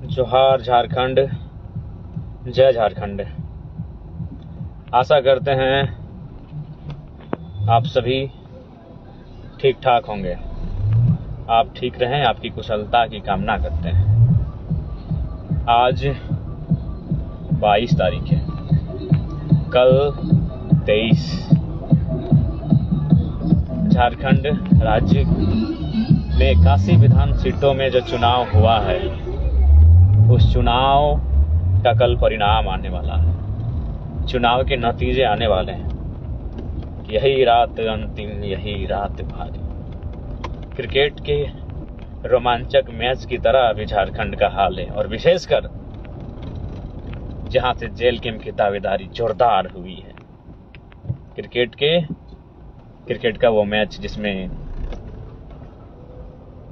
जोहार झारखंड, जय झारखंड। आशा करते हैं आप सभी ठीक ठाक होंगे। आप ठीक रहें, आपकी कुशलता की कामना करते हैं। आज 22 तारीख है, कल 23। झारखंड राज्य में 81 विधान सीटों में जो चुनाव हुआ है, उस चुनाव का कल परिणाम आने वाला है। चुनाव के नतीजे आने वाले हैं। यही रात अंतिम, यही रात भारी। क्रिकेट के रोमांचक मैच की तरह अभी झारखंड का हाल है, और विशेषकर जहां से जेल कैंप की दावेदारी जोरदार हुई है। क्रिकेट का वो मैच जिसमें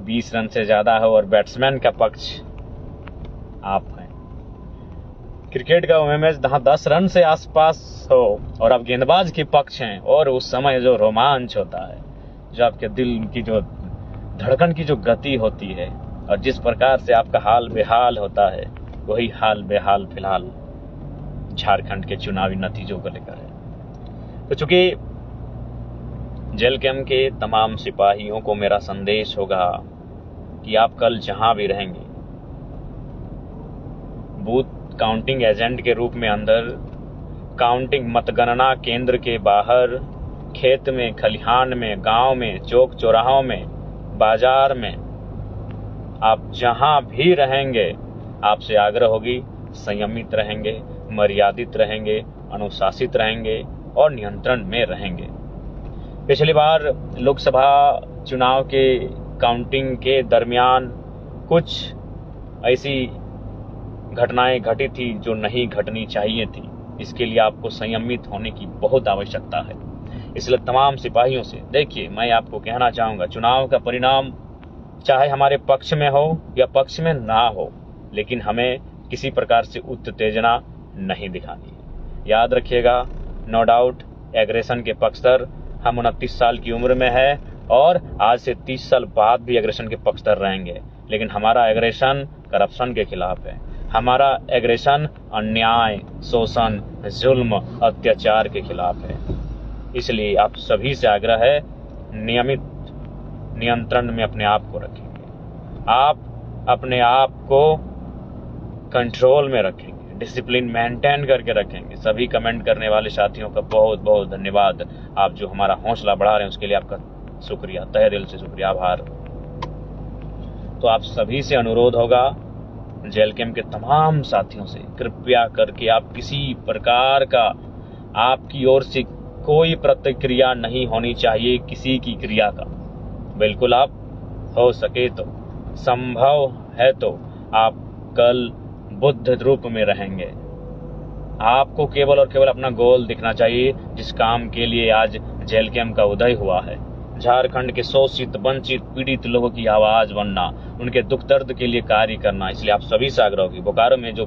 20 रन से ज्यादा हो और बैट्समैन का पक्ष आप हैं। क्रिकेट का वो मैच जहां 10 रन से आसपास हो और आप गेंदबाज के पक्ष हैं, और उस समय जो रोमांच होता है, जो आपके दिल की जो धड़कन की जो गति होती है, और जिस प्रकार से आपका हाल बेहाल होता है, वही हाल बेहाल फिलहाल झारखंड के चुनावी नतीजों को लेकर है। तो चूंकि जेल कैंप के तमाम सिपाहियों को मेरा संदेश होगा कि आप कल जहां भी रहेंगे, बूथ काउंटिंग एजेंट के रूप में अंदर, काउंटिंग मतगणना केंद्र के बाहर, खेत में, खलिहान में, गांव में, चौक चौराहों में, बाजार में, आप जहां भी रहेंगे, आपसे आग्रह होगी संयमित रहेंगे, मर्यादित रहेंगे, अनुशासित रहेंगे और नियंत्रण में रहेंगे। पिछली बार लोकसभा चुनाव के काउंटिंग के दरमियान कुछ ऐसी घटनाएं घटी थी जो नहीं घटनी चाहिए थी। इसके लिए आपको संयमित होने की बहुत आवश्यकता है। इसलिए तमाम सिपाहियों से, देखिए, मैं आपको कहना चाहूंगा, चुनाव का परिणाम चाहे हमारे पक्ष में हो या पक्ष में ना हो, लेकिन हमें किसी प्रकार से उत्तेजना नहीं दिखानी है। याद रखिएगा, नो डाउट एग्रेशन के पक्षधर हम 29 साल की उम्र में है, और आज से 30 साल बाद भी एग्रेशन के पक्षधर रहेंगे। लेकिन हमारा एग्रेशन करप्शन के खिलाफ है। हमारा एग्रेशन अन्याय, शोषण, जुल्म, अत्याचार के खिलाफ है। इसलिए आप सभी से आग्रह है, नियमित नियंत्रण में अपने आप को रखेंगे। आप अपने आप को कंट्रोल में रखेंगे, डिसिप्लिन मेंटेन करके रखेंगे। सभी कमेंट करने वाले साथियों का बहुत बहुत धन्यवाद। आप जो हमारा हौसला बढ़ा रहे हैं, उसके लिए आपका शुक्रिया, तहे दिल से शुक्रिया, आभार। तो आप सभी से अनुरोध होगा, जेल कैंप के तमाम साथियों से, कृपया करके आप किसी प्रकार का, आपकी ओर से कोई प्रतिक्रिया नहीं होनी चाहिए किसी की क्रिया का। बिल्कुल, आप हो सके तो, संभव है तो आप कल बुद्ध रूप में रहेंगे। आपको केवल और केवल अपना गोल दिखना चाहिए, जिस काम के लिए आज जेल कैंप का उदय हुआ है। झारखंड के शोषित, वंचित, पीड़ित लोगों की आवाज बनना, उनके दुख दर्द के लिए कार्य करना। इसलिए आप सभी से आग्रह होगी, बोकारो में जो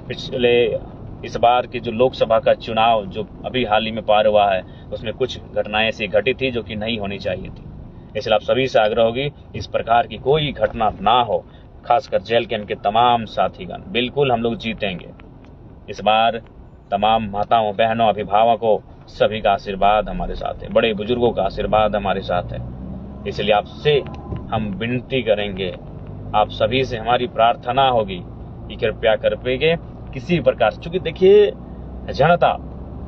पिछले इस बार की जो लोकसभा का चुनाव जो अभी हाल ही में पार हुआ है, उसमें कुछ घटनाएं ऐसी घटी थी जो कि नहीं होनी चाहिए थी। इसलिए आप सभी से आग्रह होगी, इस प्रकार की कोई घटना ना हो। खासकर जेल कैंप के तमाम साथीगण, बिल्कुल हम लोग जीतेंगे इस बार। तमाम माताओं, बहनों, अभिभावकों, सभी का आशीर्वाद हमारे साथ है, बड़े बुजुर्गों का आशीर्वाद हमारे साथ है। इसलिए आपसे हम विनती करेंगे, आप सभी से हमारी प्रार्थना होगी कि कृपया करके किसी प्रकार, चूंकि देखिए, जनता,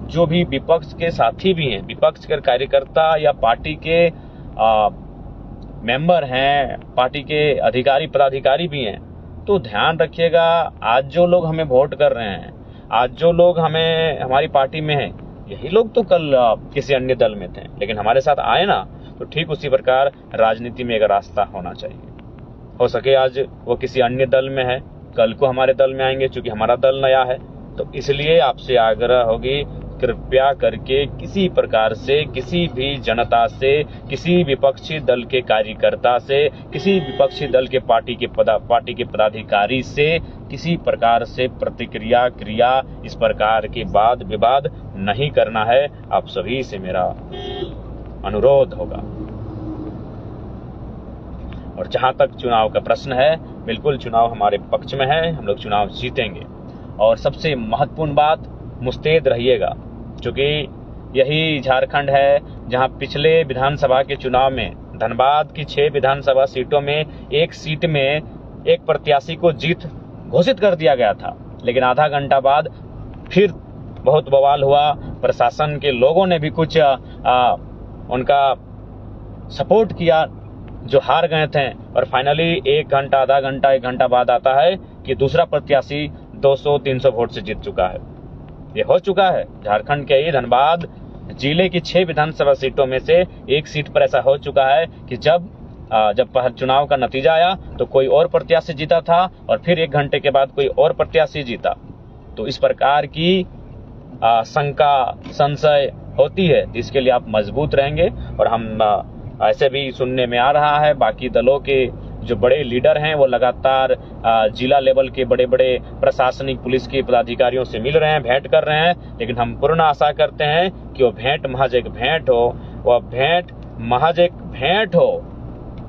जो भी विपक्ष के साथी भी हैं, विपक्ष के कार्यकर्ता या पार्टी के मेंबर हैं, पार्टी के अधिकारी पदाधिकारी भी हैं, तो ध्यान रखिएगा, आज जो लोग हमें वोट कर रहे हैं, आज जो लोग हमारी पार्टी में हैं, यही लोग तो कल किसी अन्य दल में थे, लेकिन हमारे साथ आए ना। तो ठीक उसी प्रकार राजनीति में एक रास्ता होना चाहिए। हो सके आज वो किसी अन्य दल में है, कल को हमारे दल में आएंगे, चूंकि हमारा दल नया है। तो इसलिए आपसे आग्रह होगी, कृपया करके किसी प्रकार से, किसी भी जनता से, किसी विपक्षी दल के कार्यकर्ता से, किसी विपक्षी दल के पार्टी के पदाधिकारी से किसी प्रकार से प्रतिक्रिया, क्रिया, इस प्रकार के वाद विवाद नहीं करना है। आप सभी से मेरा अनुरोध होगा। और जहां तक चुनाव का प्रश्न है, बिल्कुल चुनाव हमारे पक्ष में है, हम लोग चुनाव जीतेंगे। और सबसे महत्वपूर्ण बात, मुस्तैद रहिएगा, क्योंकि यही झारखंड है जहां पिछले विधानसभा के चुनाव में धनबाद की 6 विधानसभा सीटों में एक सीट में एक प्रत्याशी को जीत घोषित कर दिया गया था, लेकिन आधा घंटा बाद फिर बहुत बवाल हुआ। प्रशासन के लोगों ने भी कुछ उनका सपोर्ट किया जो हार गए थे, और फाइनली एक घंटा बाद आता है कि दूसरा प्रत्याशी 200-300 वोट से जीत चुका है। ये हो चुका है झारखंड के ही धनबाद जिले की 6 विधानसभा सीटों में से एक सीट पर ऐसा हो चुका है कि जब चुनाव का नतीजा आया तो कोई और प्रत्याशी जीता था और फिर 1 घंटे के बाद कोई और प्रत्याशी जीता। तो इस प्रकार की शंका संशय होती है, इसके लिए आप मजबूत रहेंगे। और हम ऐसे भी सुनने में आ रहा है, बाकी दलों के जो बड़े लीडर हैं वो लगातार जिला लेवल के बड़े बड़े प्रशासनिक पुलिस के पदाधिकारियों से मिल रहे हैं, भेंट कर रहे हैं, लेकिन हम पूर्ण आशा करते हैं कि वो भेंट महज एक भेंट हो, वह भेंट महज एक भेंट हो,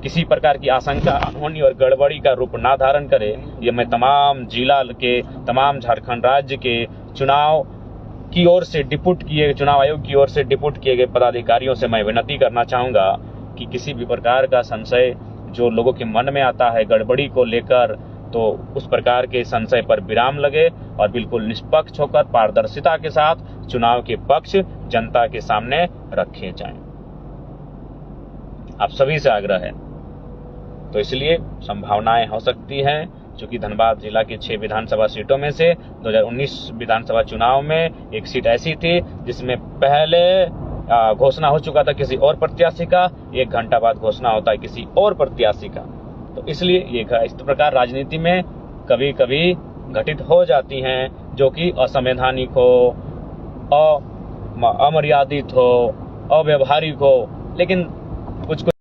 किसी प्रकार की आशंका अनहोनी और गड़बड़ी का रूप ना धारण करे। ये मैं तमाम जिला के, तमाम झारखंड राज्य के चुनाव की ओर से चुनाव आयोग की ओर से डिप्यूट किए गए पदाधिकारियों से मैं विनती करना चाहूंगा कि किसी भी प्रकार का संशय जो लोगों के मन में आता है गड़बड़ी को लेकर, तो उस प्रकार के संशय पर विराम लगे और बिल्कुल निष्पक्ष होकर पारदर्शिता के साथ चुनाव के पक्ष जनता के सामने रखे जाएं। आप सभी से आग्रह है। तो इसलिए संभावनाएं हो सकती हैं, क्योंकि धनबाद जिला की 6 विधानसभा सीटों में से 2019 विधानसभा चुनाव में एक सीट ऐसी थी जिसमें पहले घोषणा हो चुका था किसी और प्रत्याशी का, 1 घंटा बाद घोषणा होता है किसी और प्रत्याशी का। तो इसलिए ये इस प्रकार राजनीति में कभी कभी घटित हो जाती हैं जो कि असंवैधानिक हो, अमर्यादित हो, अव्यवहारिक हो, लेकिन कुछ